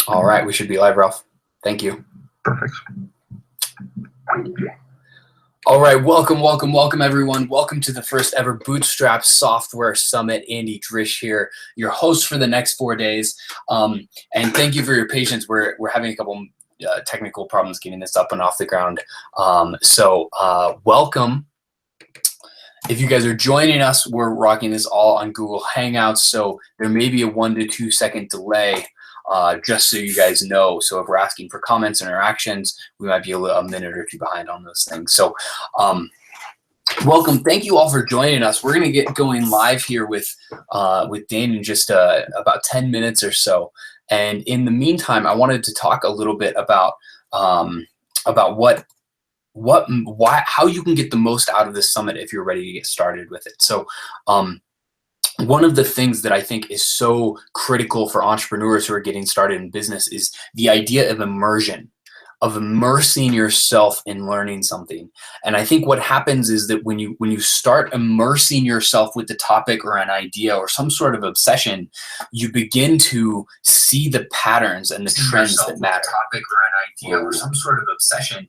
All right, we should be live, Ralph. Thank you. Perfect. All right, welcome, everyone. Welcome to the first ever Bootstrap Software Summit. Andy Drish here, your host for the next 4 days. And thank you for your patience. We're having a couple technical problems getting this up and off the ground. Welcome. If you guys are joining us, we're rocking this all on Google Hangouts, so there may be a 1 to 2 second delay. Just so you guys know. So if we're asking for comments and interactions, we might be a minute or two behind on those things. So welcome. Thank you all for joining us. We're going to get going live here with Dane in just about 10 minutes or so. And in the meantime, I wanted to talk a little bit about how you can get the most out of this summit if you're ready to get started with it. So one of the things that I think is so critical for entrepreneurs who are getting started in business is the idea of immersion, of immersing yourself in learning something. And I think what happens is that when you start immersing yourself with the topic or an idea or some sort of obsession, you begin to see the patterns and the trends that matter. Topic or an idea or some sort of obsession.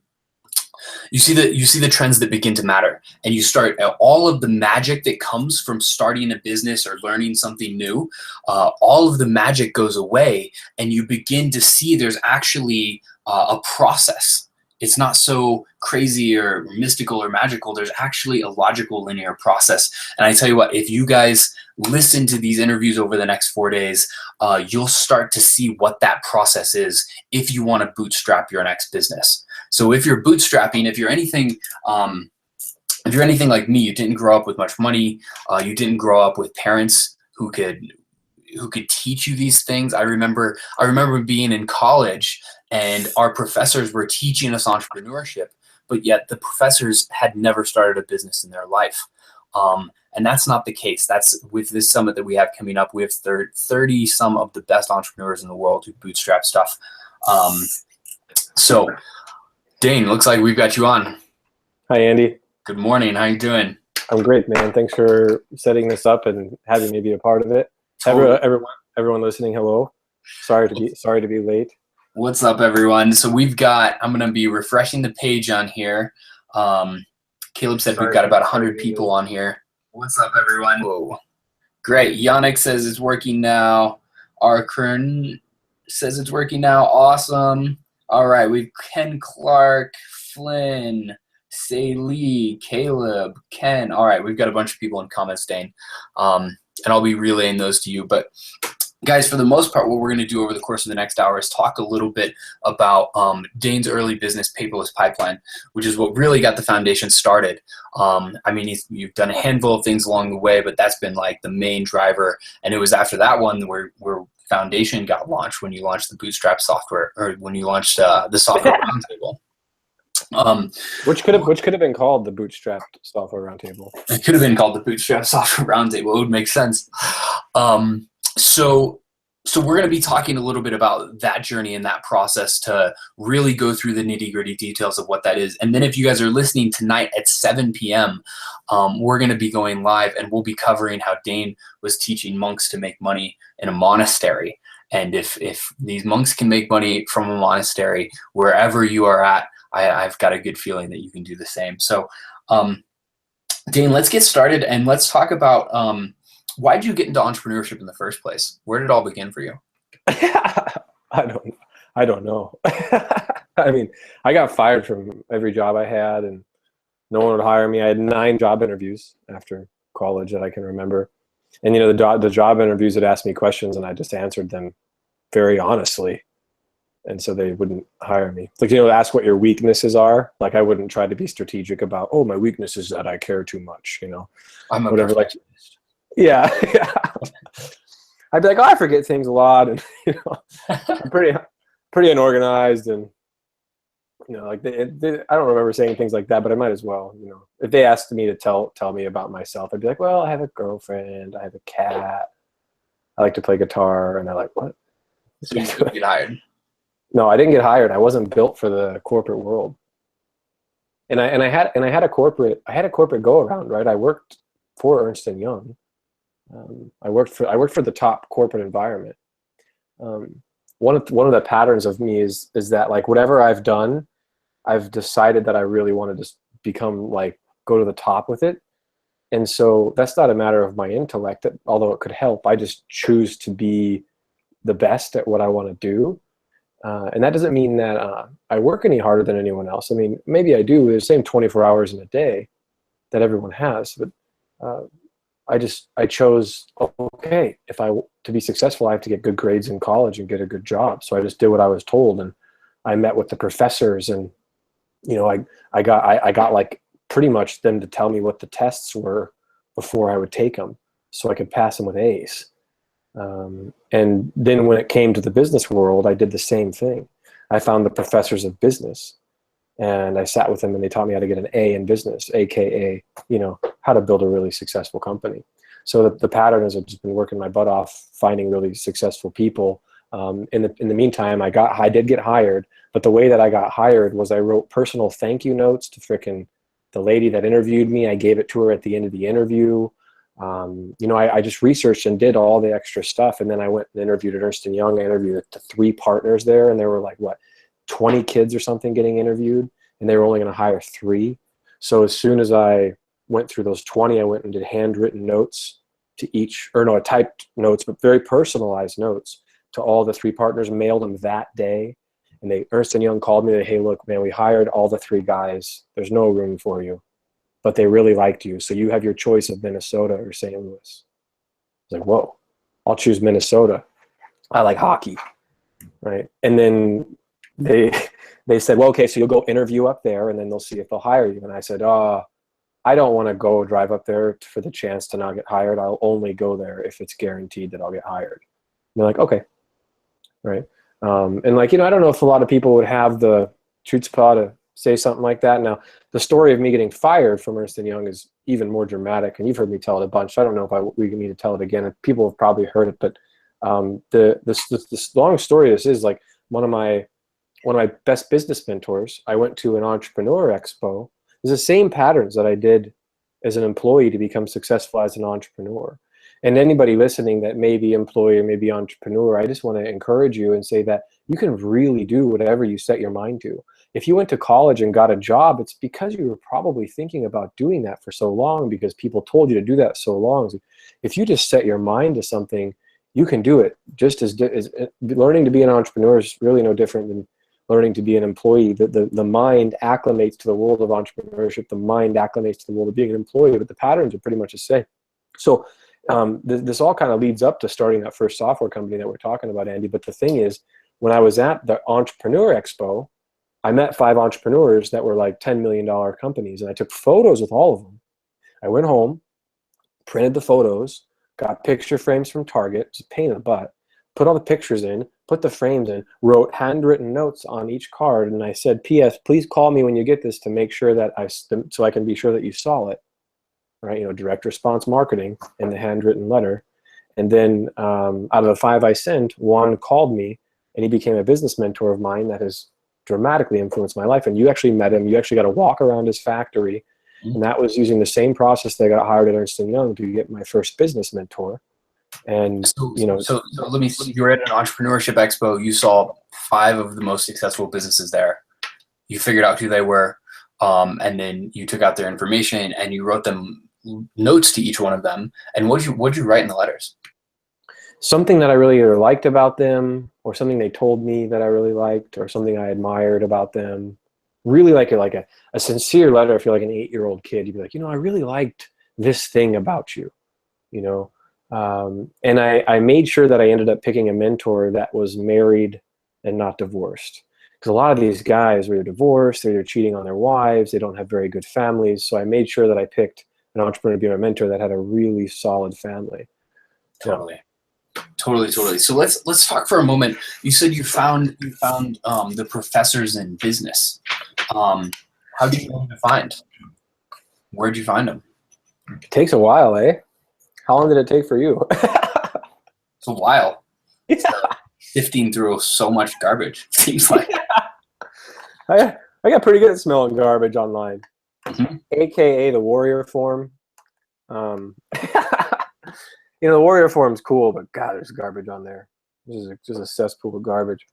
You see the trends that begin to matter, and you start all of the magic that comes from starting a business or learning something new. All of the magic goes away, and you begin to see there's actually a process. It's not so crazy or mystical or magical. There's actually a logical, linear process. And I tell you what, if you guys listen to these interviews over the next 4 days, you'll start to see what that process is if you want to bootstrap your next business. So if you're bootstrapping, if you're anything like me, you didn't grow up with much money, you didn't grow up with parents who could teach you these things. I remember being in college and our professors were teaching us entrepreneurship, but yet the professors had never started a business in their life. And that's not the case. That's with this summit that we have coming up. We have 30 some of the best entrepreneurs in the world who bootstrap stuff. So Dane, looks like we've got you on. Hi, Andy. Good morning. How you doing? I'm great, man. Thanks for setting this up and having me be a part of it. Totally. Everyone listening, hello. Sorry to be late. What's up, everyone? So I'm going to be refreshing the page on here. Caleb said we've got about 100 people on here. What's up, everyone? Whoa. Great. Yannick says it's working now. Arkern says it's working now. Awesome. All right, we've Ken Clark, Flynn, Say Lee, Caleb, Ken. All right, we've got a bunch of people in comments, Dane, and I'll be relaying those to you. But guys, for the most part, what we're going to do over the course of the next hour is talk a little bit about Dane's early business, Paperless Pipeline, which is what really got the foundation started. I mean, you've done a handful of things along the way, but that's been like the main driver. And it was after that one where Foundation got launched, when you launched the Bootstrap software, or when you launched the Software Roundtable. Which could have been called the Bootstrap Software Roundtable. It could have been called the Bootstrap Software Roundtable. It would make sense. So we're going to be talking a little bit about that journey and that process to really go through the nitty-gritty details of what that is. And then if you guys are listening tonight at 7 p.m., we're going to be going live, and we'll be covering how Dane was teaching monks to make money in a monastery. And if these monks can make money from a monastery, wherever you are at, I've got a good feeling that you can do the same. So Dane, let's get started, and let's talk about why did you get into entrepreneurship in the first place? Where did it all begin for you? I don't know. I mean, I got fired from every job I had, and no one would hire me. I had 9 job interviews after college that I can remember. And, you know, the job interviews would ask me questions, and I just answered them very honestly. And so they wouldn't hire me. It's like, you know, ask what your weaknesses are. Like, I wouldn't try to be strategic about, oh, my weakness is that I care too much, you know. I'm a whatever, like, yeah. I'd be like, oh, I forget things a lot, and you know, I'm pretty unorganized, and you know, like I don't remember saying things like that, but I might as well. You know, if they asked me to tell me about myself, I'd be like, well, I have a girlfriend, I have a cat, I like to play guitar, and they're like, what? So you didn't get hired? No, I didn't get hired. I wasn't built for the corporate world, and I had a corporate go around, right? I worked for Ernst & Young. I worked for the top corporate environment, One of the patterns of me is that like whatever I've done, I've decided that I really want to just become like go to the top with it. And so that's not a matter of my intellect, although it could help. I just choose to be the best at what I want to do. And that doesn't mean that I work any harder than anyone else. I mean, maybe I do the same 24 hours in a day that everyone has, but I chose, okay, to be successful, I have to get good grades in college and get a good job. So I just did what I was told, and I met with the professors, and I got like pretty much them to tell me what the tests were before I would take them, so I could pass them with A's. And then when it came to the business world, I did the same thing. I found the professors of business, and I sat with them, and they taught me how to get an A in business, AKA, how to build a really successful company. So the pattern is I've just been working my butt off, finding really successful people. In the meantime, I did get hired, but the way that I got hired was I wrote personal thank you notes to frickin' the lady that interviewed me. I gave it to her at the end of the interview. I just researched and did all the extra stuff, and then I went and interviewed at Ernst & Young. I interviewed the 3 partners there, and there were like 20 kids or something getting interviewed, and they were only going to hire 3. So as soon as I went through those 20, I went and did handwritten notes to each, I typed notes, but very personalized notes to all the 3 partners, mailed them that day. And Ernst & Young called me, hey, look, man, we hired all the 3 guys. There's no room for you, but they really liked you. So you have your choice of Minnesota or St. Louis. I was like, whoa, I'll choose Minnesota. I like hockey, right? And then they said, well, okay, so you'll go interview up there, and then they'll see if they'll hire you. And I said, I don't want to go drive up there for the chance to not get hired. I'll only go there if it's guaranteed that I'll get hired. And they're like, okay, right. And I don't know if a lot of people would have the chutzpah to say something like that. Now, the story of me getting fired from Ernst & Young is even more dramatic, and you've heard me tell it a bunch. I don't know if we need to tell it again. People have probably heard it, but the long story of this is like one of my best business mentors. I went to an entrepreneur expo. It's the same patterns that I did as an employee to become successful as an entrepreneur. And anybody listening that may be employee or may be entrepreneur, I just want to encourage you and say that you can really do whatever you set your mind to. If you went to college and got a job, it's because you were probably thinking about doing that for so long, because people told you to do that so long. If you just set your mind to something, you can do it. Just as learning to be an entrepreneur is really no different than learning to be an employee. The mind acclimates to the world of entrepreneurship. The mind acclimates to the world of being an employee, but the patterns are pretty much the same. So this all kind of leads up to starting that first software company that we're talking about, Andy. But the thing is, when I was at the Entrepreneur Expo, I met 5 entrepreneurs that were like $10 million companies, and I took photos with all of them. I went home, printed the photos, got picture frames from Target. It's a pain in the butt. Put all the pictures in, put the frames in, wrote handwritten notes on each card, and I said, P.S., please call me when you get this to make sure that so I can be sure that you saw it. Right, direct response marketing in the handwritten letter. And then out of the 5 I sent, 1 called me, and he became a business mentor of mine that has dramatically influenced my life. And you actually met him. You actually got to walk around his factory. And that was using the same process that I got hired at Ernst & Young to get my first business mentor. And, so let me see, you were at an entrepreneurship expo. You saw 5 of the most successful businesses there. You figured out who they were. And then you took out their information and you wrote them notes to each one of them. And what'd you write in the letters? Something that I really either liked about them, or something they told me that I really liked, or something I admired about them. Really like a sincere letter. If you're like an 8-year-old kid, you'd be like, I really liked this thing about you, and I made sure that I ended up picking a mentor that was married and not divorced. Because a lot of these guys were divorced, they're cheating on their wives, they don't have very good families. So I made sure that I picked an entrepreneur to be my mentor that had a really solid family. Totally. So let's talk for a moment. You said you found the professors in business. How did you find? Where'd you find them? It takes a while, eh? How long did it take for you? It's a while. Yeah. Sifting through so much garbage, seems like. I got pretty good at smelling garbage online. Mm-hmm. AKA the Warrior Form. The Warrior Form's cool, but God, there's garbage on there. just a cesspool of garbage.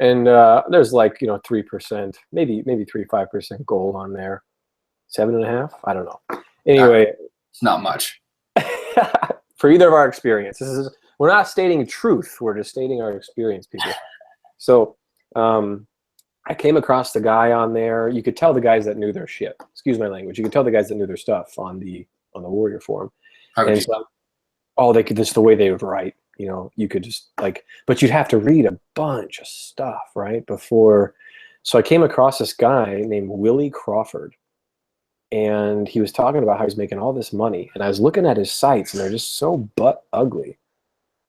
And there's like 3%, maybe 3-5% gold on there, 7.5. I don't know. Anyway, it's not much. For either of our experience, we're not stating truth. We're just stating our experience, people. So I came across the guy on there. You could tell the guys that knew their shit. Excuse my language. You could tell the guys that knew their stuff on the Warrior Forum. And so, they could just the way they would write. You could just but you'd have to read a bunch of stuff, right? Before. So I came across this guy named Willie Crawford, and he was talking about how he's making all this money. And I was looking at his sites, and they're just so butt ugly.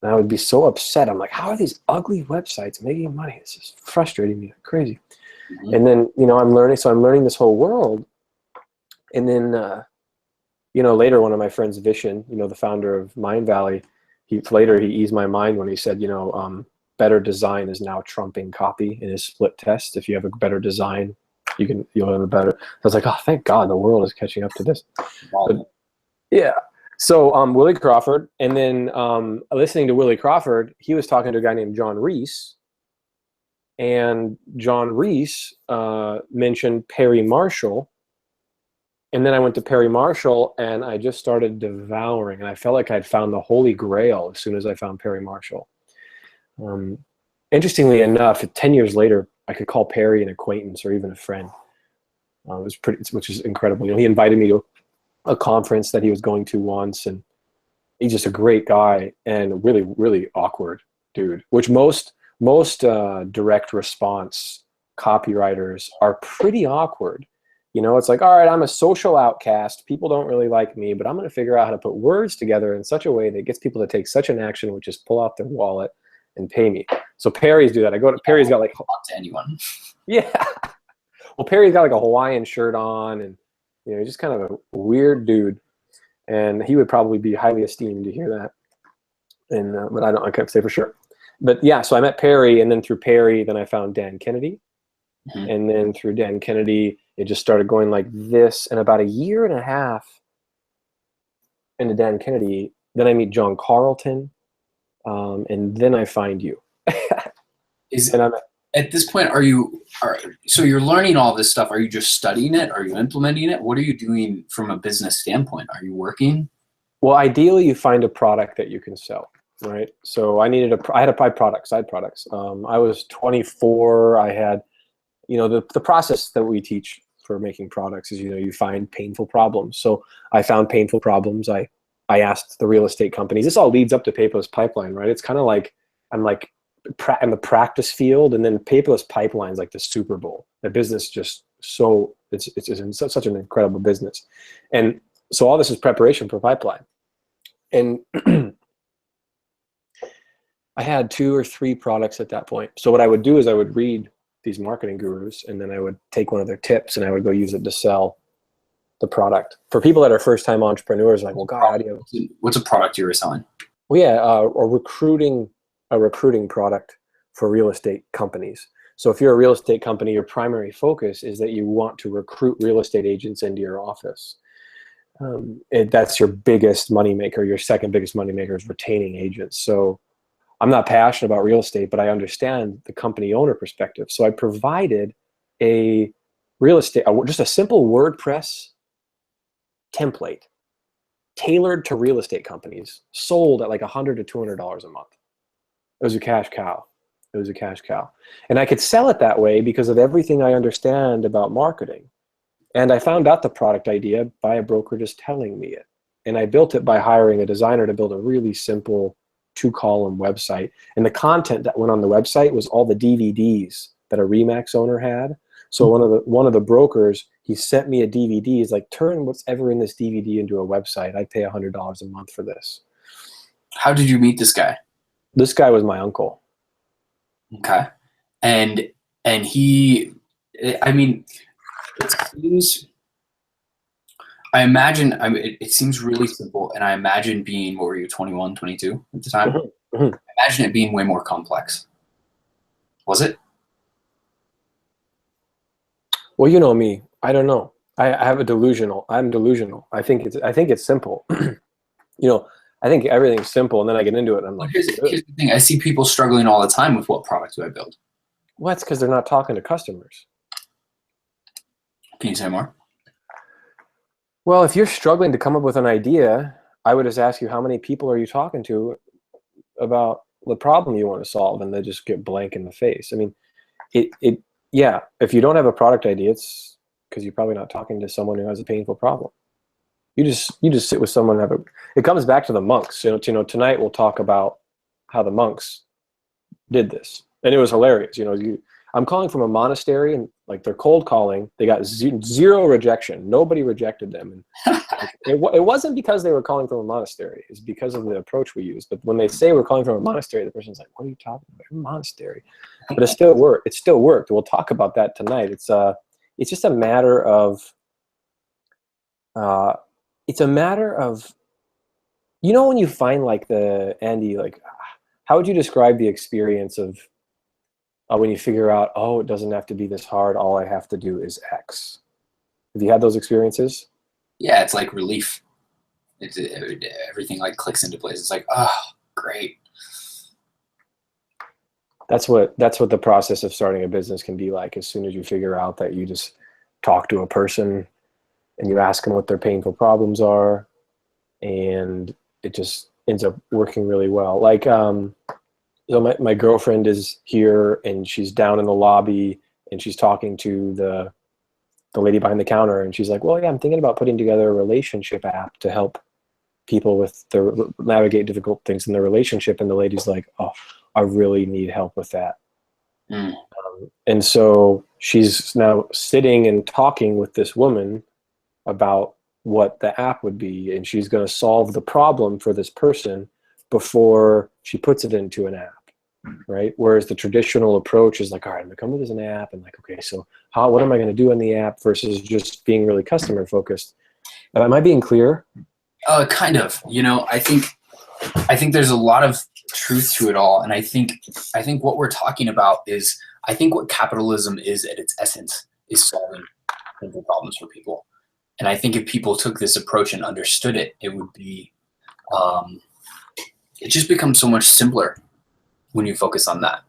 And I would be so upset. I'm like, how are these ugly websites making money? This is frustrating me like crazy. Mm-hmm. And then, I'm learning this whole world. And then, later one of my friends, Vishen, the founder of Mindvalley, he eased my mind when he said, better design is now trumping copy in his split test. If you have a better design, you'll have a better. I was like, oh, thank God the world is catching up to this. Wow. But, yeah. So Willie Crawford, and then listening to Willie Crawford, he was talking to a guy named John Reese, and John Reese mentioned Perry Marshall, and then I went to Perry Marshall, and I just started devouring, and I felt like I'd found the Holy Grail as soon as I found Perry Marshall. Interestingly enough, 10 years later, I could call Perry an acquaintance or even a friend. Which is incredible. He invited me to a conference that he was going to once, and he's just a great guy and really, really awkward dude, which most direct response copywriters are pretty awkward. It's like, all right, I'm a social outcast. People don't really like me, but I'm going to figure out how to put words together in such a way that gets people to take such an action, which is pull out their wallet and pay me. So Perry's do that. Perry's got like, talk to anyone. Yeah. Well, Perry's got like a Hawaiian shirt on, and he's just kind of a weird dude, and he would probably be highly esteemed to hear that. And but I can't say for sure. But yeah, so I met Perry, and then through Perry, then I found Dan Kennedy, mm-hmm. And then through Dan Kennedy, it just started going like this. And about 1.5 years into Dan Kennedy, then I meet John Carlton, and then I find you. At this point, so you're learning all this stuff. Are you just studying it? Are you implementing it? What are you doing from a business standpoint? Are you working? Well, ideally, you find a product that you can sell, right? So I had to buy products. I had products. I was 24. I had, the process that we teach for making products is, you find painful problems. So I found painful problems. I asked the real estate companies. This all leads up to Paperless Pipeline, right? It's kind of like I'm in the practice field, and then Paperless Pipeline is like the Super Bowl. The business just it's such an incredible business, and so all this is preparation for Pipeline. And I had 2 or 3 products at that point. So what I would do is I would read these marketing gurus, and then I would take one of their tips and I would go use it to sell the product. For people that are first-time entrepreneurs, like, well, God, what's a product you were selling? Well, yeah, a recruiting product for real estate companies. So if you're a real estate company, your primary focus is that you want to recruit real estate agents into your office. That's your biggest moneymaker. Your second biggest moneymaker is retaining agents. So I'm not passionate about real estate, but I understand the company owner perspective. So I provided a just a simple WordPress template tailored to real estate companies, sold at like $100 to $200 a month. It was a cash cow. And I could sell it that way because of everything I understand about marketing. And I found out the product idea by a broker just telling me it. And I built it by hiring a designer to build a really simple 2-column website. And the content that went on the website was all the DVDs that a RE/MAX owner had. So one of the brokers, he sent me a DVD. He's like, turn what's ever in this DVD into a website. I pay $100 a month for this. How did you meet this guy? This guy was my uncle. Okay. And he, I mean, it seems really simple. And I imagine being, what were you, 21, 22 at the time? Mm-hmm. Mm-hmm. I imagine it being way more complex. Was it? Well, you know me. I don't know. I'm delusional. I think it's simple. I think everything's simple, and then I get into it, and I'm Well, like, here's the thing. I see people struggling all the time with what product do I build. well, that's because they're not talking to customers. Can you say more? Well, if you're struggling to come up with an idea, I would just ask you, how many people are you talking to about the problem you want to solve? And they just get blank in the face. I mean, yeah, if you don't have a product idea, it's because you're probably not talking to someone who has a painful problem. You just sit with someone and have a, it comes back to the monks. Tonight we'll talk about how the monks did this. And it was hilarious. I'm calling from a monastery, and like they're cold calling. They got zero rejection. Nobody rejected them. And it wasn't because they were calling from a monastery. It's because of the approach we use. But when they say we're calling from a monastery, the person's like, "What are you talking about? A monastery?" But it still worked. It still worked. We'll talk about that tonight. It's just a matter of when you find like Andy, like, how would you describe the experience of when you figure out, oh, it doesn't have to be this hard. All I have to do is X. Have you had those experiences? Yeah, it's like relief. Everything like clicks into place. It's like, oh, great. That's what the process of starting a business can be like. As soon as you figure out that you just talk to a person and you ask them what their painful problems are, and it just ends up working really well. Like, so my girlfriend is here, and she's down in the lobby, and she's talking to the lady behind the counter, and she's like, well, yeah, I'm thinking about putting together a relationship app to help people navigate difficult things in their relationship. And the lady's like, oh, I really need help with that. And so she's now sitting and talking with this woman about what the app would be, and she's going to solve the problem for this person before she puts it into an app. Right? Whereas the traditional approach is like, all right, I'm gonna come up with an app, and like, okay, so what am I gonna do in the app, versus just being really customer focused. Am I being clear? Kind of. I think there's a lot of truth to it all, and I think what we're talking about is, I think what capitalism is at its essence is solving simple problems for people. And I think if people took this approach and understood it, it would be, it just becomes so much simpler when you focus on that.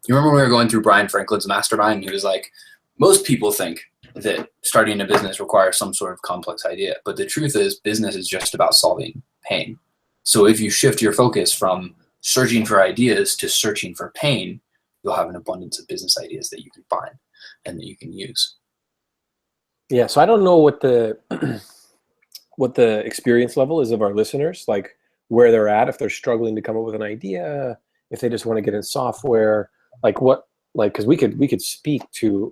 You remember when we were going through Brian Franklin's mastermind, he was like, most people think that starting a business requires some sort of complex idea, but the truth is business is just about solving pain. So if you shift your focus from searching for ideas to searching for pain, you'll have an abundance of business ideas that you can find and that you can use. Yeah, so I don't know what the experience level is of our listeners, like where they're at, if they're struggling to come up with an idea, if they just want to get in software, because I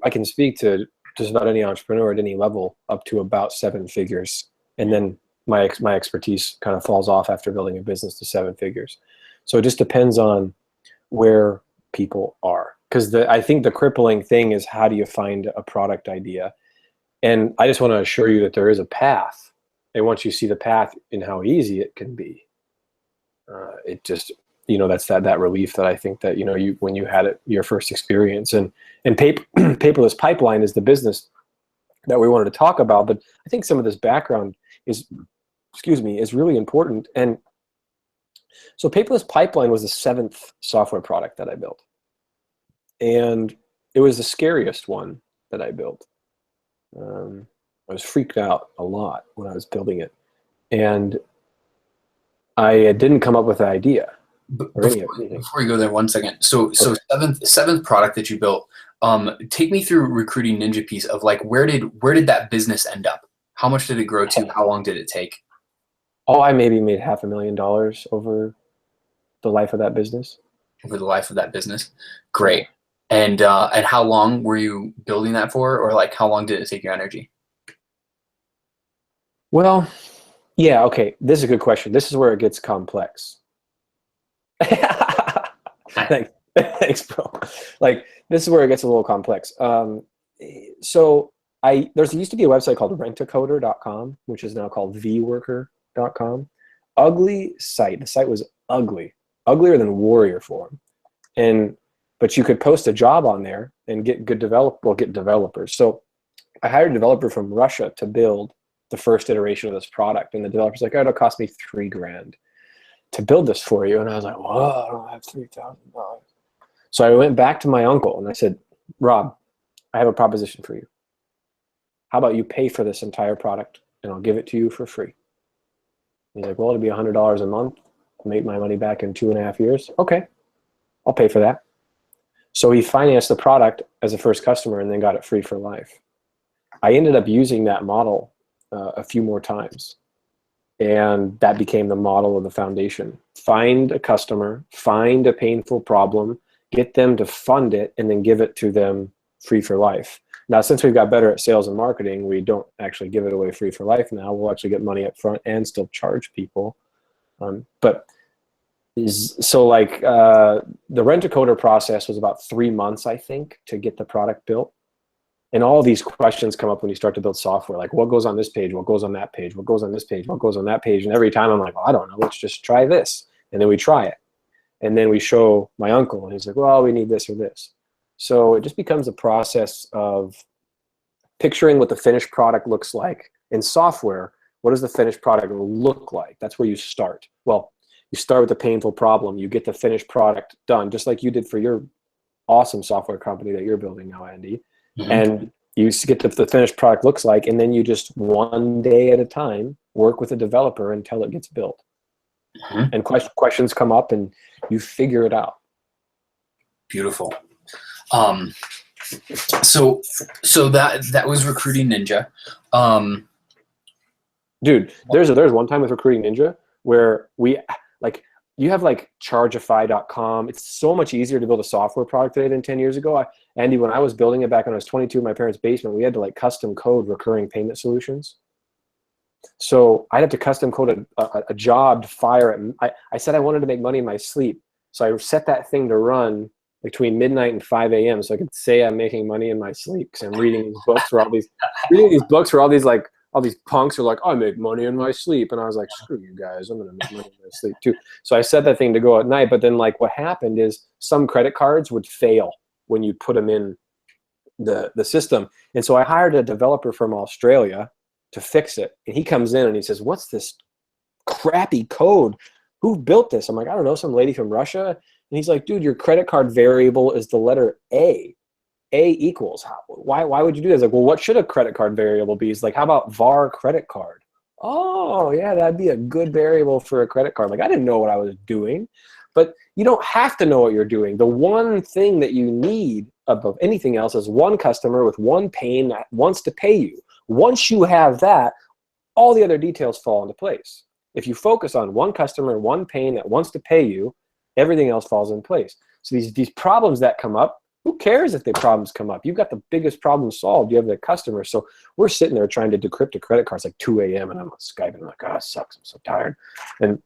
can speak to just about any entrepreneur at any level up to about 7 figures. And then my expertise kind of falls off after building a business to 7 figures. So it just depends on where people are. Because I think the crippling thing is, how do you find a product idea? And I just want to assure you that there is a path. And once you see the path and how easy it can be, it just, that's that relief that I think that, when you had your first experience. And Paperless Pipeline is the business that we wanted to talk about. But I think some of this background is really important. And so Paperless Pipeline was the 7th software product that I built. And it was the scariest one that I built. I was freaked out a lot when I was building it. And I didn't come up with an idea. Before you go there, 1 second. So seventh product that you built, take me through recruiting Ninja Piece of like, where did that business end up? How much did it grow to? How long did it take? Oh, I maybe made $500,000 over the life of that business. Over the life of that business. Great. And how long were you building that for? Or like, how long did it take your energy? Well, yeah, okay. This is a good question. This is where it gets complex. Thanks, bro. Like, this is where it gets a little complex. So there used to be a website called rentacoder.com, which is now called vworker.com. Ugly site. The site was ugly, uglier than Warrior Forum. But you could post a job on there and get developers. So I hired a developer from Russia to build the first iteration of this product, and the developer's like, oh, it'll cost me $3,000. to build this for you. And I was like, whoa, I don't have $3,000. So I went back to my uncle and I said, Rob, I have a proposition for you. How about you pay for this entire product and I'll give it to you for free? He's like, well, it'll be $100 a month. I'll make my money back in 2.5 years. Okay, I'll pay for that. So he financed the product as a first customer and then got it free for life. I ended up using that model a few more times. And that became the model of the foundation. Find a customer, find a painful problem, get them to fund it, and then give it to them free for life. Now, since we've got better at sales and marketing, we don't actually give it away free for life now. We'll actually get money up front and still charge people. The Rent-A-Coder process was about 3 months, I think, to get the product built. And all these questions come up when you start to build software, like what goes on this page, what goes on that page, what goes on this page, what goes on that page. And every time I'm like, well, I don't know, let's just try this. And then we try it. And then we show my uncle, and he's like, well, we need this or this. So it just becomes a process of picturing what the finished product looks like. In software, what does the finished product look like? That's where you start. Well, you start with the painful problem. You get the finished product done, just like you did for your awesome software company that you're building now, Andy. Mm-hmm. And you get the finished product looks like, and then you just one day at a time work with a developer until it gets built. Mm-hmm. And questions come up, and you figure it out. Beautiful. So that was Recruiting Ninja. Dude, there's one time with Recruiting Ninja where you have like Chargeify.com. It's so much easier to build a software product today than 10 years ago. Andy, when I was building it back when I was 22 in my parents' basement, we had to like custom code recurring payment solutions. So I'd have to custom code a job to fire it. I said I wanted to make money in my sleep. So I set that thing to run between midnight and 5 a.m. so I could say I'm making money in my sleep because I'm reading these books where all these punks are like, I make money in my sleep. And I was like, screw you guys, I'm going to make money in my sleep too. So I set that thing to go at night. But then like what happened is some credit cards would fail when you put them in the system. And so I hired a developer from Australia to fix it. And he comes in and he says, what's this crappy code? Who built this? I'm like, I don't know, some lady from Russia. And he's like, dude, your credit card variable is the letter A. A equals. Why would you do this? Like, well, what should a credit card variable be? He's like, how about var credit card? Oh, yeah, that'd be a good variable for a credit card. Like, I didn't know what I was doing. But you don't have to know what you're doing. The one thing that you need above anything else is one customer with one pain that wants to pay you. Once you have that, all the other details fall into place. If you focus on one customer, one pain that wants to pay you, everything else falls in place. So these problems that come up, who cares if the problems come up? You've got the biggest problem solved. You have the customer. So we're sitting there trying to decrypt a credit card. It's like 2 a.m. and I'm on Skype and I'm like, oh, it sucks. I'm so tired. And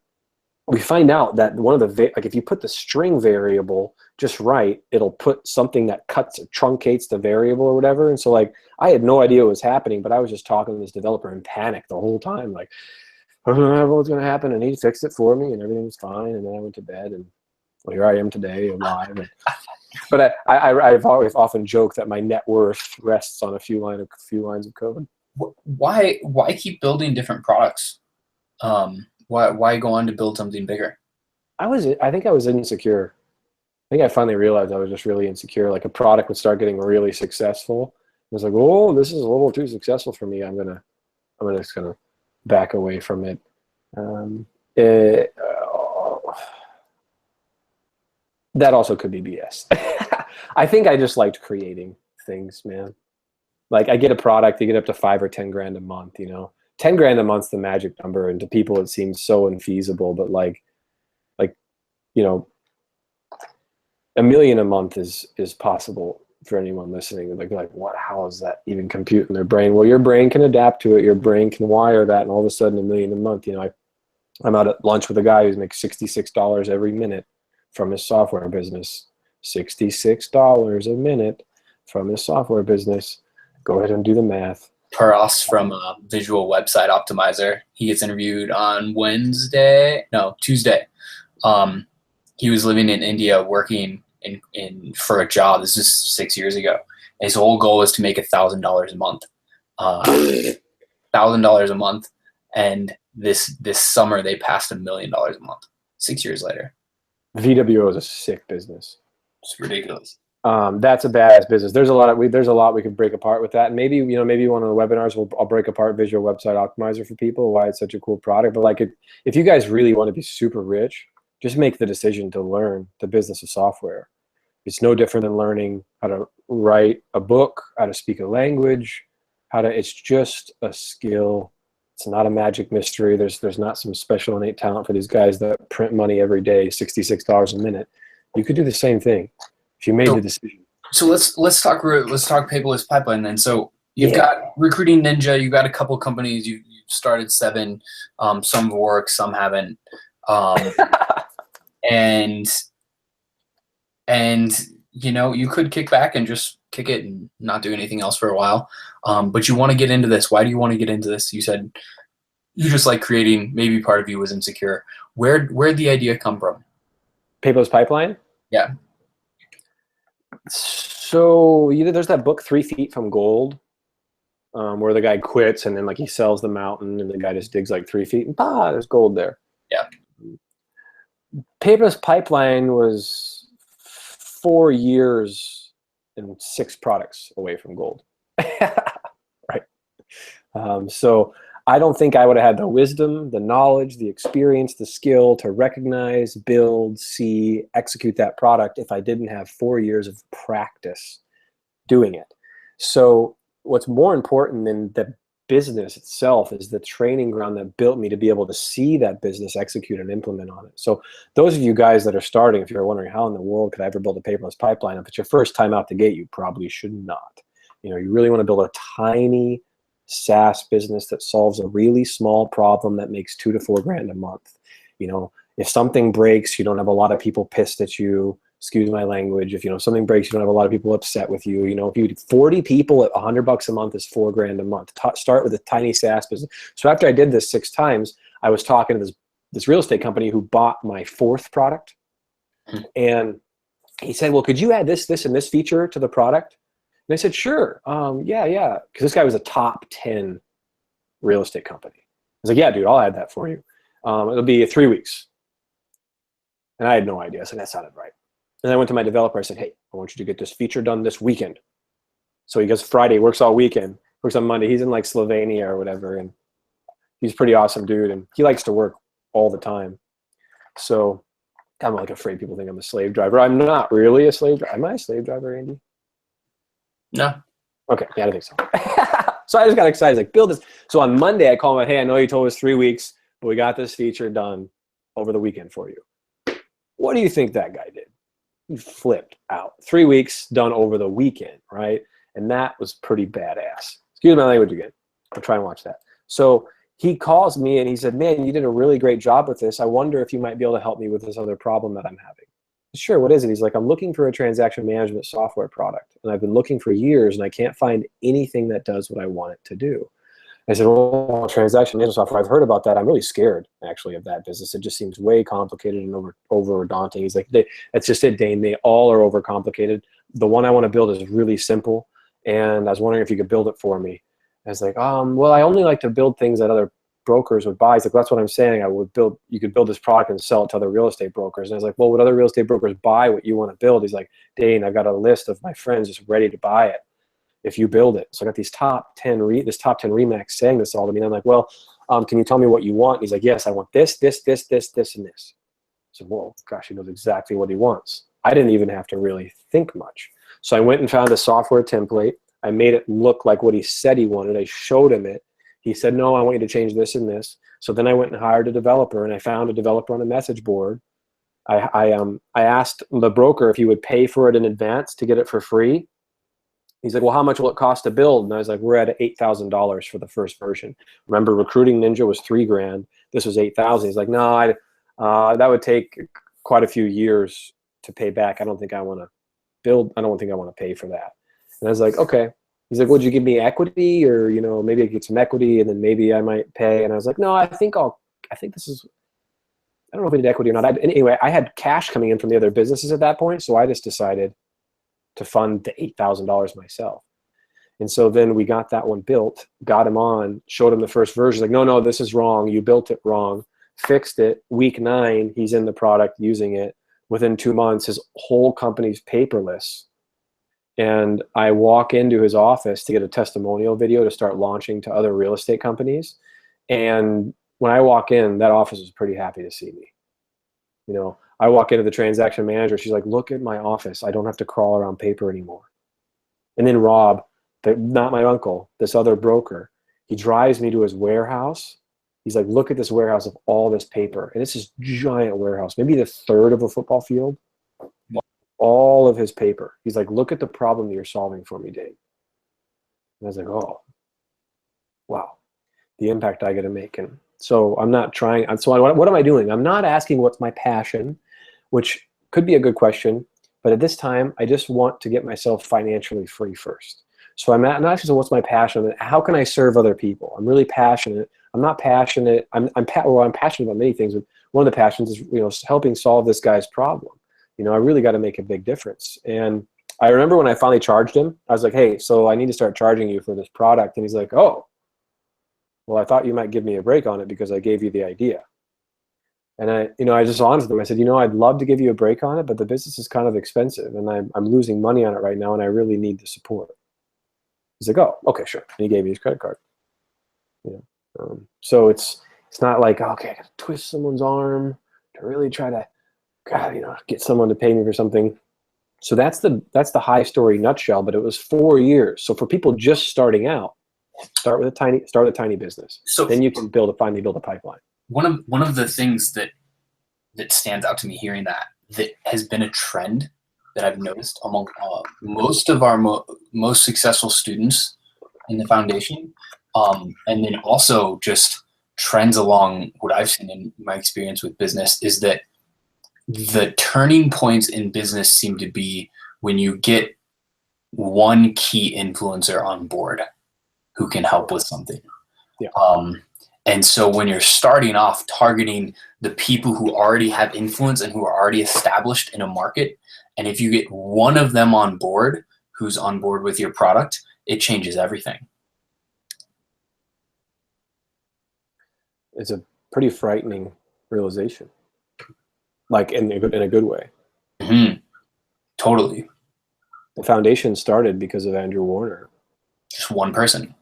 we find out that one of the, if you put the string variable just right, it'll put something that cuts or truncates the variable or whatever. And so like, I had no idea what was happening, but I was just talking to this developer in panic the whole time. Like, I don't know what's going to happen. And he fixed it for me and everything was fine. And then I went to bed and well, here I am today alive. But I've always often joked that my net worth rests on a few lines of code. Why keep building different products? Why go on to build something bigger? I think I was insecure. I think I finally realized I was just really insecure. Like a product would start getting really successful. I was like, oh, this is a little too successful for me. I'm just gonna back away from it. That also could be BS. I think I just liked creating things, man. Like I get a product, you get up to 5 or 10 grand a month, you know. 10 grand a month's the magic number, and to people it seems so infeasible, but like, you know, $1 million a month is possible for anyone listening. Like what, how does that even compute in their brain? Well, your brain can adapt to it, your brain can wire that, and all of a sudden $1 million a month, you know, I'm out at lunch with a guy who makes $66 every minute from his software business. $66 a minute from his software business. Go ahead and do the math. Paras from Visual Website Optimizer. He gets interviewed on Tuesday. He was living in India working for a job. This is 6 years ago. And his whole goal was to make $1,000 a month. $1,000 a month. And this summer they passed $1 million a month. 6 years later. VWO is a sick business. It's ridiculous. That's a badass business. There's a lot we could break apart with that. And maybe, maybe one of the webinars I'll break apart Visual Website Optimizer for people, why it's such a cool product. But like, if you guys really want to be super rich, just make the decision to learn the business of software. It's no different than learning how to write a book, how to speak a language, it's just a skill. It's not a magic mystery. There's not some special innate talent for these guys that print money every day, $66 a minute. You could do the same thing if you made the decision. So let's talk Paperless Pipeline then. So you've got Recruiting Ninja, you've got a couple companies, you've started 7, some work, some haven't. And you could kick back and just kick it and not do anything else for a while. But you want to get into this. Why do you want to get into this? You said you just like creating, maybe part of you was insecure. Where'd the idea come from? Paperless Pipeline? Yeah. So there's that book 3 Feet from Gold, where the guy quits and then like he sells the mountain and the guy just digs like 3 feet and there's gold there. Yeah. Paperless Pipeline was 4 years and 6 products away from gold. Right. So I don't think I would have had the wisdom, the knowledge, the experience, the skill to recognize, build, see, execute that product if I didn't have 4 years of practice doing it. So what's more important than the business itself is the training ground that built me to be able to see that business execute and implement on it. So those of you guys that are starting, if you're wondering how in the world could I ever build a paperless pipeline, if it's your first time out the gate, you probably should not. You really want to build a tiny SaaS business that solves a really small problem that makes $2 to $4 grand a month. If something breaks, you don't have a lot of people pissed at you. Excuse my language. If something breaks, you don't have a lot of people upset with you. If you 40 people at $100 a month is $4 grand a month. Start with a tiny SaaS business. So after I did this 6 times, I was talking to this real estate company who bought my 4th product, and he said, "Well, could you add this, and this feature to the product?" And I said, "Sure, yeah," because this guy was a top 10 real estate company. I was like, "Yeah, dude, I'll add that for you. It'll be 3 weeks." And I had no idea. I said, "That sounded right." And I went to my developer. I said, "Hey, I want you to get this feature done this weekend." So he goes Friday, works all weekend, works on Monday. He's in like Slovenia or whatever, and he's a pretty awesome dude, and he likes to work all the time. So I'm like afraid people think I'm a slave driver. I'm not really a slave driver. Am I a slave driver, Andy? No. Okay, yeah, I think so. So I just got excited, like, build this. So on Monday, I call him, "Hey, I know you told us 3 weeks, but we got this feature done over the weekend for you." What do you think that guy did? He flipped out. 3 weeks done over the weekend, right? And that was pretty badass. Excuse my language again. I'll try and watch that. So he calls me and he said, "Man, you did a really great job with this. I wonder if you might be able to help me with this other problem that I'm having." "Sure, what is it?" He's like, "I'm looking for a transaction management software product, and I've been looking for years, and I can't find anything that does what I want it to do." I said, "Well, transaction management software, I've heard about that. I'm really scared, actually, of that business. It just seems way complicated and over daunting." He's like, "That's just it, Dane. They all are overcomplicated. The one I want to build is really simple, and I was wondering if you could build it for me." I was like, "Well, I only like to build things that other brokers would buy." He's like, "That's what I'm saying. You could build this product and sell it to other real estate brokers." And I was like, "Well, would other real estate brokers buy what you want to build?" He's like, "Dane, I've got a list of my friends just ready to buy it if you build it." So I got these top 10 Remax saying this all to me. And I'm like, "Well, can you tell me what you want?" And he's like, "Yes, I want this, and this. I said, "Whoa, gosh, he knows exactly what he wants." I didn't even have to really think much. So I went and found a software template. I made it look like what he said he wanted. I showed him it. He said, "No, I want you to change this and this." So then I went and hired a developer, and I found a developer on a message board. I asked the broker if he would pay for it in advance to get it for free. He's like, "Well, how much will it cost to build?" And I was like, "We're at $8,000 for the first version." Remember, Recruiting Ninja was $3 grand. This was $8,000. He's like, "No, that would take quite a few years to pay back. I don't think I want to build. I don't think I want to pay for that." And I was like, "Okay." He's like, "Would you give me equity, or maybe I get some equity, and then maybe I might pay?" And I was like, "No, I think this is. I don't know if I need equity or not." Anyway, I had cash coming in from the other businesses at that point, so I just decided to fund the $8,000 myself. And so then we got that one built, got him on, showed him the first version. Like, no, this is wrong. You built it wrong. fixed it. Week 9, he's in the product using it. Within 2 months, his whole company's paperless. And I walk into his office to get a testimonial video to start launching to other real estate companies. And when I walk in, that office is pretty happy to see me. You know, I walk into the transaction manager. She's like, look at my office. I don't have to crawl around paper anymore. And then Rob, not my uncle, this other broker, he drives me to his warehouse. He's like, look at this warehouse of all this paper. And it's this giant warehouse, maybe the third of a football field. All of his paper. He's like, look at the problem that you're solving for me, Dave. And I was like, oh, wow, the impact I get to make. And so I'm not trying. So what am I doing? I'm not asking what's my passion, which could be a good question. But at this time, I just want to get myself financially free first. So I'm not asking what's my passion. How can I serve other people? I'm really passionate. I'm not passionate. I'm passionate about many things. But one of the passions is, you know, helping solve this guy's problem. You know, I really got to make a big difference. And I remember when I finally charged him, I was like, hey, so I need to start charging you for this product. And he's like, oh, well, I thought you might give me a break on it because I gave you the idea. And I just honest with him. I said, you know, I'd love to give you a break on it, but the business is kind of expensive and I'm losing money on it right now and I really need the support. He's like, oh, okay, sure. And he gave me his credit card. You know, so it's not like, okay, I got to twist someone's arm to really try to, God, you know, get someone to pay me for something. So that's the high story nutshell, but it was 4 years. So for people just starting out, start with a tiny business. So then you can finally build a pipeline. One of the things that stands out to me hearing that has been a trend that I've noticed among most of our most successful students in the foundation, and then also just trends along what I've seen in my experience with business is that the turning points in business seem to be when you get one key influencer on board who can help with something. Yeah. And so when you're starting off targeting the people who already have influence and who are already established in a market, and if you get one of them on board who's on board with your product, it changes everything. It's a pretty frightening realization. Like in a good way. Mm-hmm. Totally. The foundation started because of Andrew Warner. Just one person.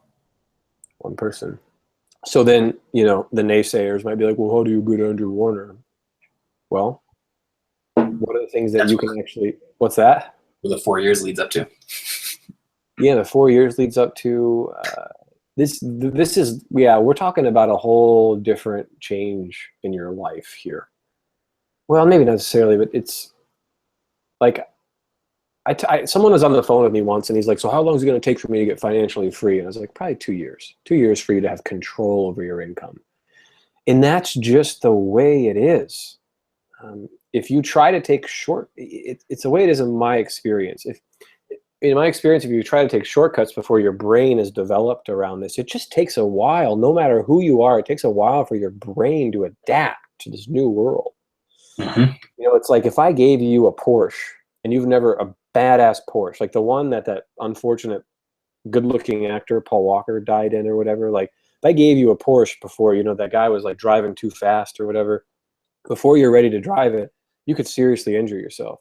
One person. So then, you know, the naysayers might be like, well, how do you get Andrew Warner? Well, one of the things that you can actually, what's that? What the 4 years leads up to. Yeah, the 4 years leads up to, this is, yeah, we're talking about a whole different change in your life here. Well, maybe not necessarily, but it's like someone was on the phone with me once and he's like, so how long is it going to take for me to get financially free? And I was like, probably 2 years. 2 years for you to have control over your income. And that's just the way it is. If you try to take it's the way it is in my experience. If you try to take shortcuts before your brain is developed around this, it just takes a while. No matter who you are, it takes a while for your brain to adapt to this new world. Mm-hmm. You know, it's like if I gave you a Porsche and you've never a badass Porsche, like the one that unfortunate good-looking actor Paul Walker died in or whatever. Like if I gave you a Porsche before, you know, that guy was like driving too fast or whatever, before you're ready to drive it, you could seriously injure yourself,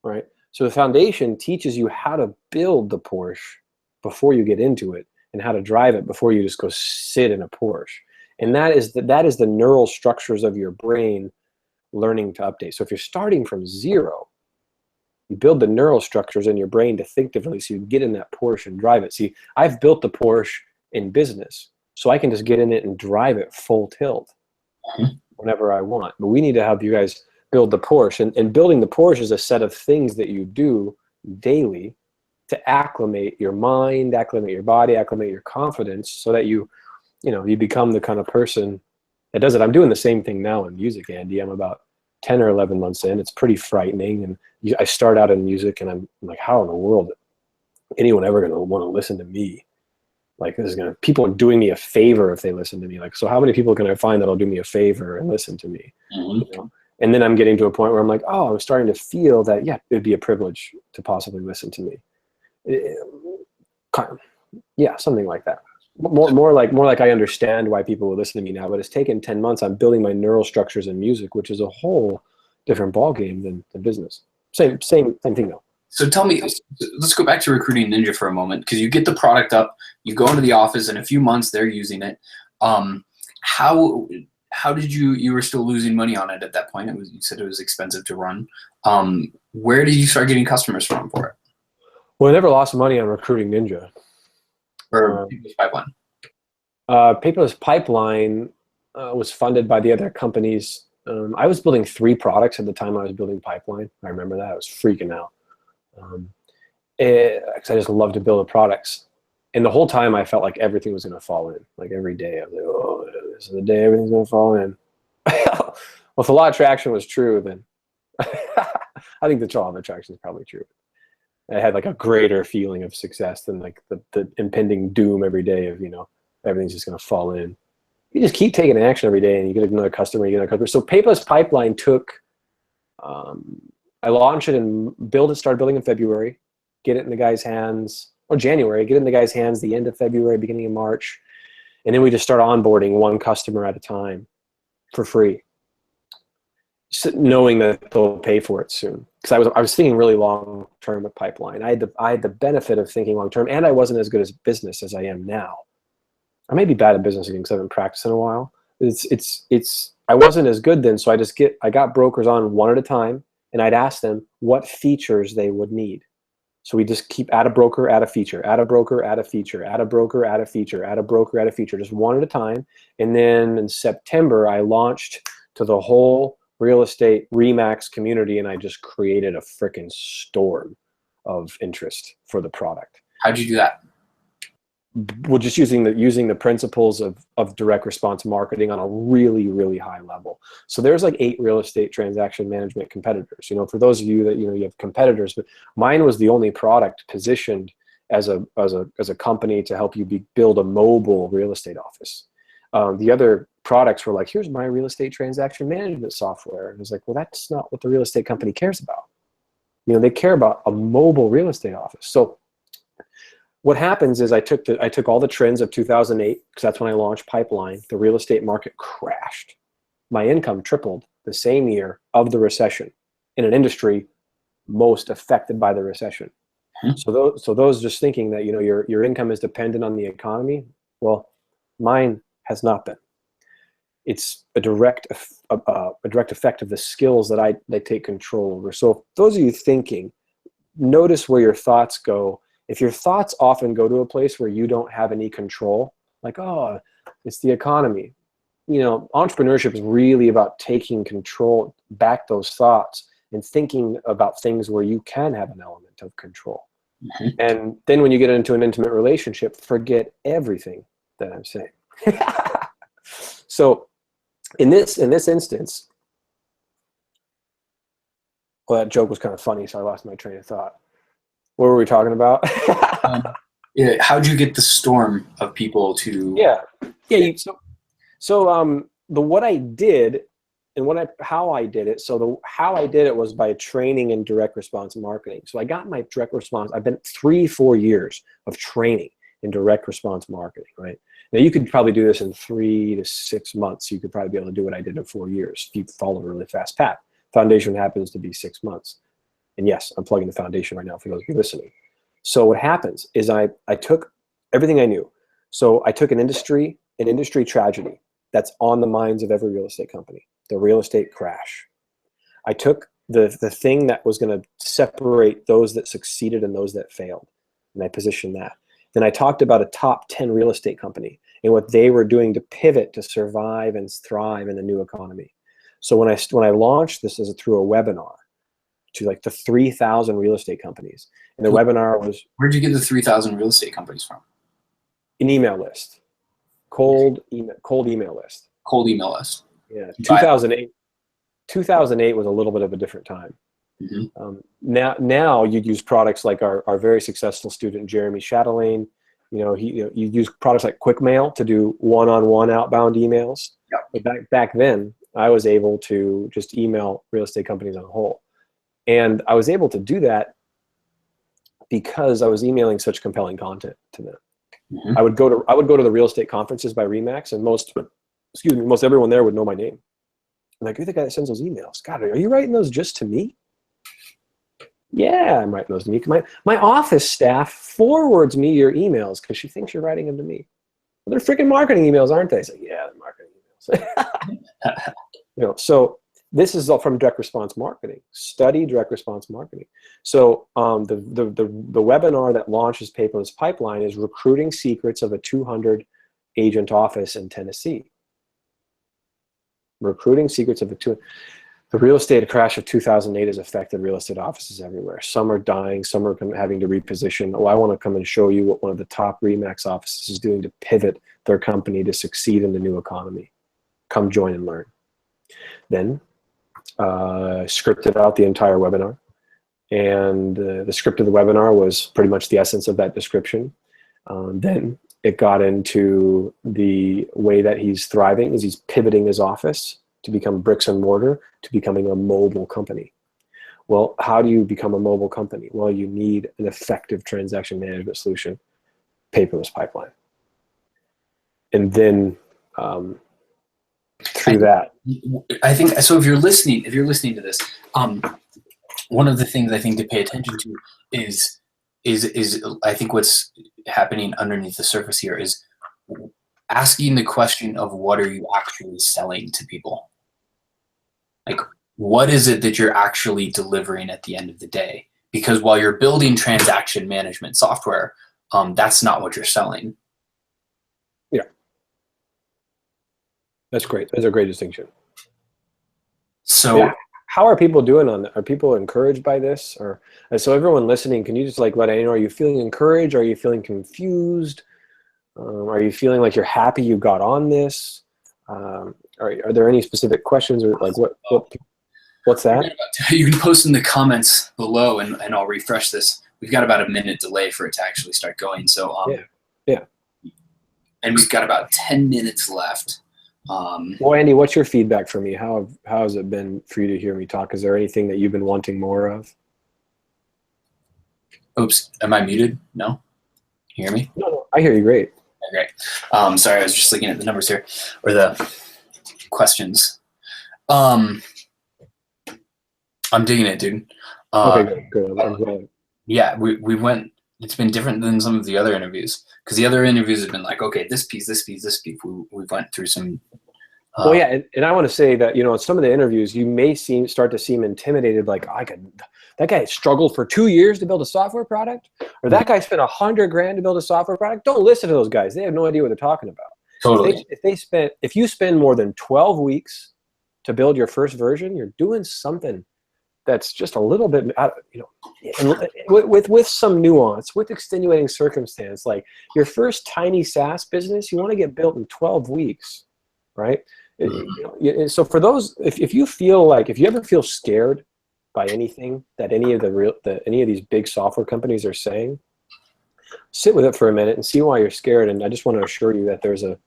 right? So the foundation teaches you how to build the Porsche before you get into it and how to drive it before you just go sit in a Porsche. And that is the neural structures of your brain learning to update. So if you're starting from zero, you build the neural structures in your brain to think differently so you get in that Porsche and drive it. See, I've built the Porsche in business, so I can just get in it and drive it full tilt whenever I want. But we need to help you guys build the Porsche. And building the Porsche is a set of things that you do daily to acclimate your mind, acclimate your body, acclimate your confidence so that you become the kind of person that does it. I'm doing the same thing now in music, Andy. I'm about 10 or 11 months in. It's pretty frightening. And I start out in music and I'm like, how in the world anyone ever going to want to listen to me? Like people are doing me a favor if they listen to me. Like, so how many people can I find that'll do me a favor and listen to me? Mm-hmm. You know? And then I'm getting to a point where I'm like, oh, I'm starting to feel that, yeah, it'd be a privilege to possibly listen to me. Yeah, something like that. more like I understand why people will listen to me now, but it's taken 10 months. I'm building my neural structures in music, which is a whole different ballgame than business. Same thing though. So tell me, let's go back to Recruiting Ninja for a moment, because you get the product up, you go into the office, in a few months they're using it. How did you were still losing money on it at that point? You said it was expensive to run. Where did you start getting customers from for it? Well, I never lost money on Recruiting Ninja. Or Paperless Pipeline? Paperless Pipeline was funded by the other companies. I was building 3 products at the time I was building Pipeline. I remember that. I was freaking out. Because I just love to build products. And the whole time I felt like everything was going to fall in. Like every day I was like, oh, this is the day everything's going to fall in. Well, if the law of attraction was true, then I think the law of attraction is probably true. I had like a greater feeling of success than like the impending doom every day of, everything's just going to fall in. You just keep taking action every day and you get another customer, you get another customer. So Paperless Pipeline took, I launched it and started building in February, get it in the guy's hands, or January, get it in the guy's hands the end of February, beginning of March. And then we just start onboarding one customer at a time for free, knowing that they'll pay for it soon. Because I was thinking really long term with Pipeline. I had the benefit of thinking long term, and I wasn't as good at business as I am now. I may be bad at business again because I haven't practiced in a while. I wasn't as good then, so I got brokers on one at a time, and I'd ask them what features they would need. So we just keep add a broker, add a feature, add a broker, add a feature, add a broker, add a feature, add a broker, add a feature, just one at a time. And then in September, I launched to the whole real estate RE/MAX community, and I just created a freaking storm of interest for the product. How'd you do that? Well, just using the principles of direct response marketing on a really, really high level. So there's like 8 real estate transaction management competitors. For those of you that you have competitors, but mine was the only product positioned as a company to help you build a mobile real estate office. The other products were like, here's my real estate transaction management software, and it's like, well, that's not what the real estate company cares about. They care about a mobile real estate office. So what happens is I took all the trends of 2008, because that's when I launched Pipeline. The real estate market crashed. My income tripled the same year of the recession in an industry most affected by the recession. So those just thinking that your income is dependent on the economy, well, mine has not been. It's a direct effect of the skills that I take control over. So those of you thinking, notice where your thoughts go. If your thoughts often go to a place where you don't have any control, like, oh, it's the economy. Entrepreneurship is really about taking control, back those thoughts, and thinking about things where you can have an element of control. Mm-hmm. And then when you get into an intimate relationship, forget everything that I'm saying. So in this instance, well, that joke was kind of funny, so I lost my train of thought. What were we talking about? How'd you get the storm of people to? What I did and how I did it. So how I did it was by training in direct response marketing. So I got my direct response. I've been 3-4 years of training in direct response marketing. Right now, you could probably do this in 3 to 6 months. You could probably be able to do what I did in 4 years if you follow a really fast path. Foundation happens to be 6 months. And yes, I'm plugging the foundation right now for those of you listening. So what happens is I took everything I knew. So I took an industry tragedy that's on the minds of every real estate company, the real estate crash. I took the thing that was going to separate those that succeeded and those that failed, and I positioned that. Then I talked about a top 10 real estate company and what they were doing to pivot to survive and thrive in the new economy. So when I launched this through a webinar to like the 3,000 real estate companies. And the webinar was... Where'd you get the 3,000 real estate companies from? An email list. Cold email list. Cold email list. Yeah. 2008 was a little bit of a different time. Mm-hmm. Now you'd use products like our very successful student, Jeremy Chatelaine. You use products like QuickMail to do one-on-one outbound emails. Yep. But back then, I was able to just email real estate companies on a whole. And I was able to do that because I was emailing such compelling content to them. Mhm. I would go to the real estate conferences by Remax, and most everyone there would know my name. I'm like, you're the guy that sends those emails. God, are you writing those just to me? Yeah, I'm writing those to me. My office staff forwards me your emails because she thinks you're writing them to me. Well, they're freaking marketing emails, aren't they? I say, yeah, they're marketing emails. So this is all from direct response marketing. Study direct response marketing. So the webinar that launches Paperless Pipeline is recruiting secrets of a 200 agent office in Tennessee. Recruiting secrets of the real estate crash of 2008 has affected real estate offices everywhere. Some are dying, some are having to reposition. Oh, I want to come and show you what one of the top Remax offices is doing to pivot their company to succeed in the new economy. Come join and learn. Then scripted out the entire webinar. And the script of the webinar was pretty much the essence of that description. Then it got into the way that he's thriving is he's pivoting his office to become bricks and mortar to becoming a mobile company. Well, how do you become a mobile company? Well, you need an effective transaction management solution, Paperless Pipeline. And then through that. I think so. If you're listening to this, one of the things I think to pay attention to is I think what's happening underneath the surface here is asking the question of what are you actually selling to people? Like, what is it that you're actually delivering at the end of the day? Because while you're building transaction management software, that's not what you're selling. Yeah. That's great. That's a great distinction. So yeah. How are people doing on that? Are people encouraged by this? Or so everyone listening, can you just like let I know, are you feeling encouraged? Are you feeling confused? Are you feeling like you're happy you got on this? Are there any specific questions or like what's that? You can post in the comments below and I'll refresh this. We've got about a minute delay for it to actually start going. So yeah. And we've got about 10 minutes left. Well, Andy, what's your feedback for me? How has it been for you to hear me talk? Is there anything that you've been wanting more of? Oops, am I muted? No? You hear me? No, I hear you great. Okay, great. Sorry, I was just looking at the numbers here, or the questions. I'm digging it, dude. Okay, good. I'm glad. Yeah, we went, it's been different than some of the other interviews, because the other interviews have been like, okay, this piece. We went through some. Well, yeah, and I want to say that, in some of the interviews, you may start to seem intimidated, like, that guy struggled for 2 years to build a software product, or that guy spent $100,000 to build a software product. Don't listen to those guys. They have no idea what they're talking about. Totally. If you spend more than 12 weeks to build your first version, you're doing something that's just a little bit, with some nuance, with extenuating circumstance. Like your first tiny SaaS business, you want to get built in 12 weeks, right? So for those, if you ever feel scared by anything that any of these big software companies are saying, sit with it for a minute and see why you're scared. And I just want to assure you that there's a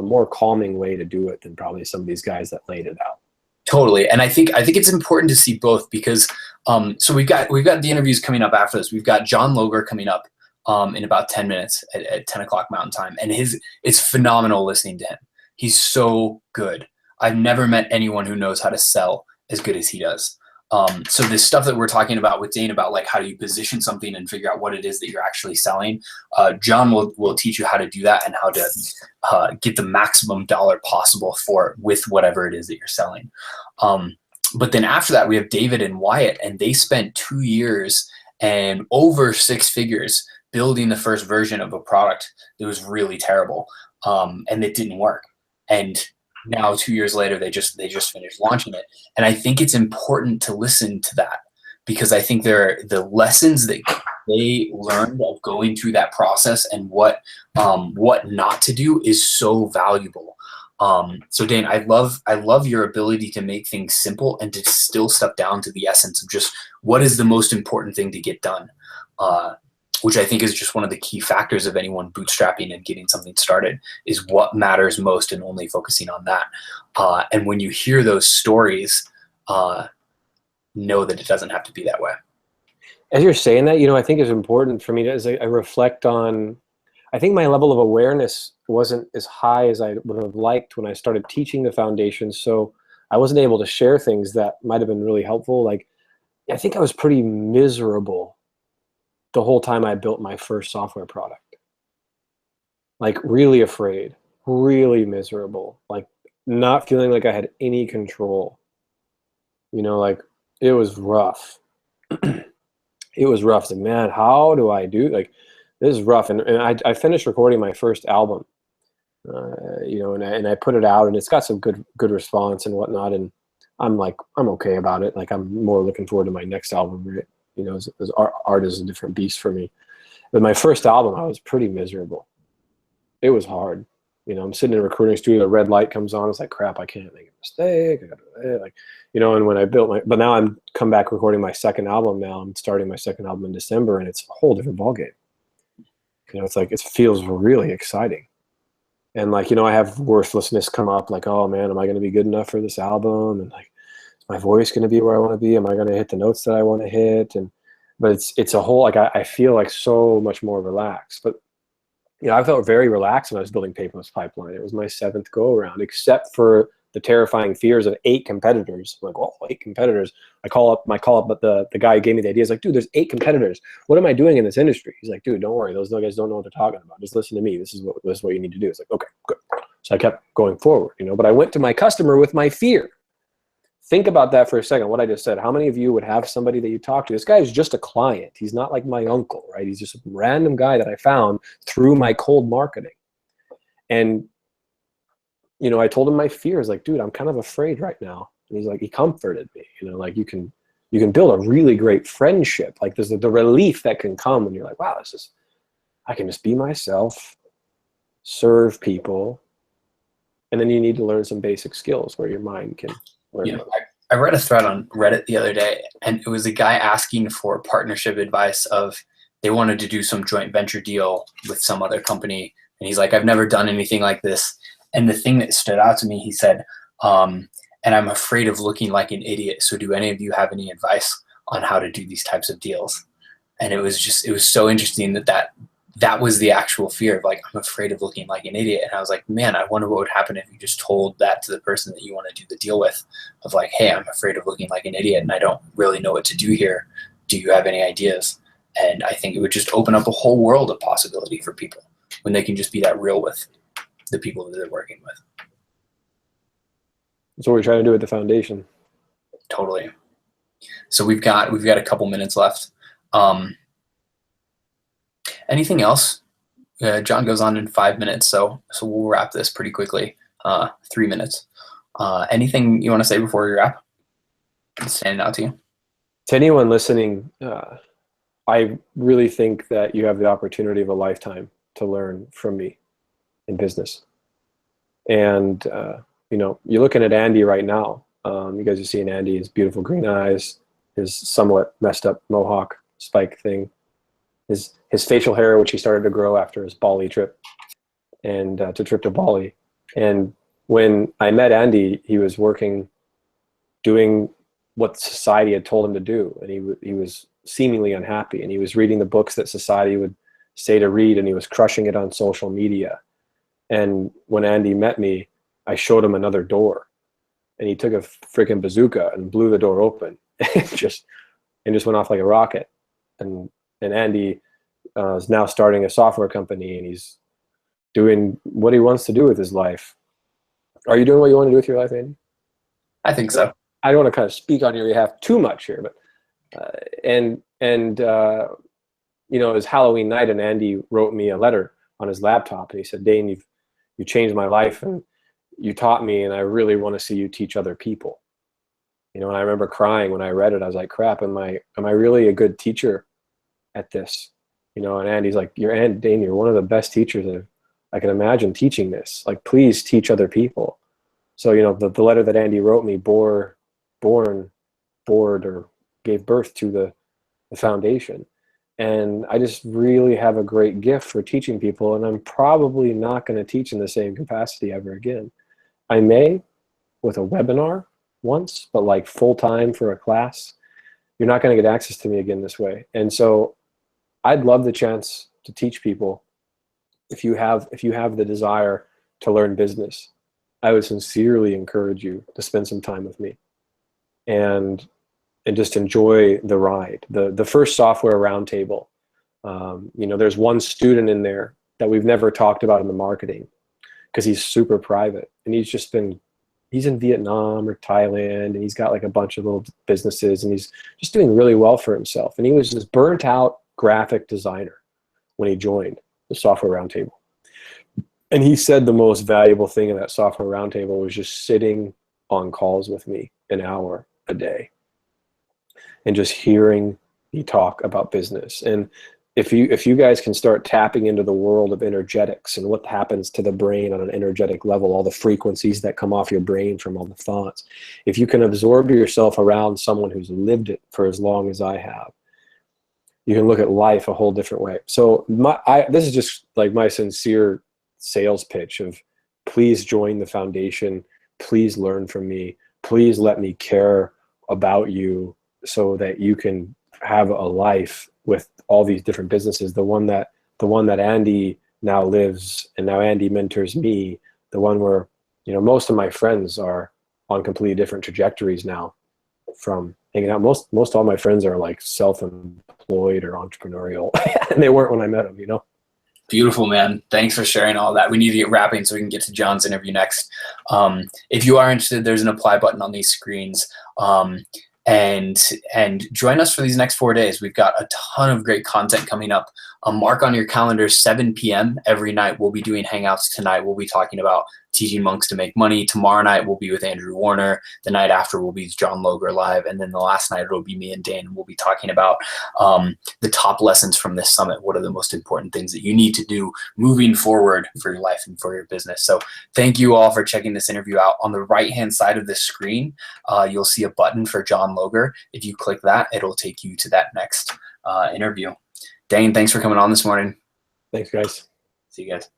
more calming way to do it than probably some of these guys that laid it out. Totally, and I think it's important to see both because so we've got the interviews coming up after this. We've got John Loger coming up in about 10 minutes at 10 o'clock Mountain Time, and it's phenomenal listening to him. He's so good. I've never met anyone who knows how to sell as good as he does. So this stuff that we're talking about with Dane about like how do you position something and figure out what it is that you're actually selling, John will teach you how to do that and how to get the maximum dollar possible with whatever it is that you're selling. But then after that, we have David and Wyatt, and they spent 2 years and over 6 figures building the first version of a product that was really terrible, and it didn't work. And now 2 years later, they just finished launching it. And I think it's important to listen to that because I think the lessons that they learned of going through that process and what not to do is so valuable. So Dane, I love your ability to make things simple and to still step down to the essence of just what is the most important thing to get done. Which I think is just one of the key factors of anyone bootstrapping and getting something started is what matters most and only focusing on that. And when you hear those stories, know that it doesn't have to be that way. As you're saying that, I think it's important for me as I reflect on, I think my level of awareness wasn't as high as I would have liked when I started teaching the foundation. So I wasn't able to share things that might have been really helpful. Like, I think I was pretty miserable the whole time I built my first software product. Like, really afraid, really miserable, like not feeling like I had any control. You know, like, it was rough. It was rough. It's like, man, how do I do, like, this is rough. And I finished recording my first album, you know, and I put it out, and it's got some good response and whatnot. And I'm like, I'm okay about it. Like, I'm more looking forward to my next album. Right? You know, as art is a different beast for me. But my first album, I was pretty miserable. It was hard. You know, I'm sitting in a recording studio, a red light comes on. It's like, crap, I can't make a mistake. Like, you know, and when I built but now I'm come back recording my second album now. I'm starting my second album in December, and it's a whole different ballgame. You know, it's like, it feels really exciting. And like, you know, I have worthlessness come up, like, oh man, am I going to be good enough for this album? And like, is my voice going to be where I want to be? Am I going to hit the notes that I want to hit? But it's a whole, like, I feel like so much more relaxed. But you know, I felt very relaxed when I was building Paperless Pipeline. It was my 7th go around, except for the terrifying fears of 8 competitors. I'm like, oh, 8 competitors. I call up but the guy who gave me the idea is like, dude, there's 8 competitors. What am I doing in this industry? He's like, dude, don't worry. Those guys don't know what they're talking about. Just listen to me. This is what you need to do. It's like, okay, good. So I kept going forward, you know, but I went to my customer with my fear. Think about that for a second, what I just said. How many of you would have somebody that you talk to? This guy is just a client. He's not like my uncle, right? He's just a random guy that I found through my cold marketing. And, you know, I told him my fears, like, dude, I'm kind of afraid right now. And he's like, he comforted me, you know, like, you can build a really great friendship. Like, there's the relief that can come when you're like, wow, I can just be myself, serve people. And then you need to learn some basic skills where your mind can learn. You know, I read a thread on Reddit the other day, and it was a guy asking for partnership advice of, they wanted to do some joint venture deal with some other company. And he's like, I've never done anything like this. And the thing that stood out to me, he said, and I'm afraid of looking like an idiot. So do any of you have any advice on how to do these types of deals? And it was so interesting that was the actual fear of, like, I'm afraid of looking like an idiot. And I was like, man, I wonder what would happen if you just told that to the person that you want to do the deal with, of like, hey, I'm afraid of looking like an idiot and I don't really know what to do here. Do you have any ideas? And I think it would just open up a whole world of possibility for people when they can just be that real with the people that they're working with. That's what we're trying to do at the foundation. Totally. So we've got a couple minutes left. Anything else? John goes on in 5 minutes, so we'll wrap this pretty quickly. 3 minutes. Anything you want to say before we wrap? It's standing out to you. To anyone listening, I really think that you have the opportunity of a lifetime to learn from me in business. And you know, you're looking at Andy right now. You guys are seeing Andy, his beautiful green eyes, his somewhat messed up mohawk spike thing, his facial hair, which he started to grow after his Bali trip, and to Bali. And when I met Andy, he was doing what society had told him to do, and he was seemingly unhappy, and he was reading the books that society would say to read, and he was crushing it on social media. And when Andy met me, I showed him another door, and he took a freaking bazooka and blew the door open, and just went off like a rocket. And Andy is now starting a software company, and he's doing what he wants to do with his life. Are you doing what you want to do with your life, Andy? I think so. I don't want to kind of speak on your behalf too much here, but you know, it was Halloween night, and Andy wrote me a letter on his laptop, and he said, Dane, you changed my life, and you taught me, and I really want to see you teach other people. You know, and I remember crying when I read it. I was like, crap, am I really a good teacher at this? You know, and Andy's like, Dane, you're one of the best teachers that I can imagine teaching this. Like, please teach other people. So, you know, the letter that Andy wrote me gave birth to the foundation. And I just really have a great gift for teaching people, and I'm probably not going to teach in the same capacity ever again. I may with a webinar once, but like full-time for a class, you're not going to get access to me again this way. And so I'd love the chance to teach people if you have the desire to learn business, I would sincerely encourage you to spend some time with me and just enjoy the ride. The first software roundtable, there's one student in there that we've never talked about in the marketing because he's super private, and he's in Vietnam or Thailand, and he's got like a bunch of little businesses, and he's just doing really well for himself. And he was this burnt out graphic designer when he joined the software roundtable. And he said the most valuable thing in that software roundtable was just sitting on calls with me an hour a day and just hearing me talk about business. And if you guys can start tapping into the world of energetics and what happens to the brain on an energetic level, all the frequencies that come off your brain from all the thoughts, if you can absorb yourself around someone who's lived it for as long as I have, you can look at life a whole different way. So this is just like my sincere sales pitch of, please join the foundation, please learn from me, please let me care about you so that you can have a life with all these different businesses. The one that Andy now lives, and now Andy mentors me, the one where, most of my friends are on completely different trajectories now from hanging out. Most all my friends are like self-employed or entrepreneurial, and they weren't when I met them, Beautiful, man. Thanks for sharing all that. We need to get wrapping so we can get to John's interview next. If you are interested, there's an apply button on these screens. And join us for these next 4 days. We've got a ton of great content coming up. Mark on your calendar 7 p.m. every night. We'll be doing Hangouts tonight. We'll be talking about teaching monks to make money. Tomorrow night we'll be with Andrew Warner. The night after will be John Loger live. And then the last night it'll be me and Dan. We'll be talking about the top lessons from this summit. What are the most important things that you need to do moving forward for your life and for your business? So thank you all for checking this interview out. On the right-hand side of this screen, you'll see a button for John Loger. If you click that, it'll take you to that next interview. Dane, thanks for coming on this morning. Thanks, guys. See you guys.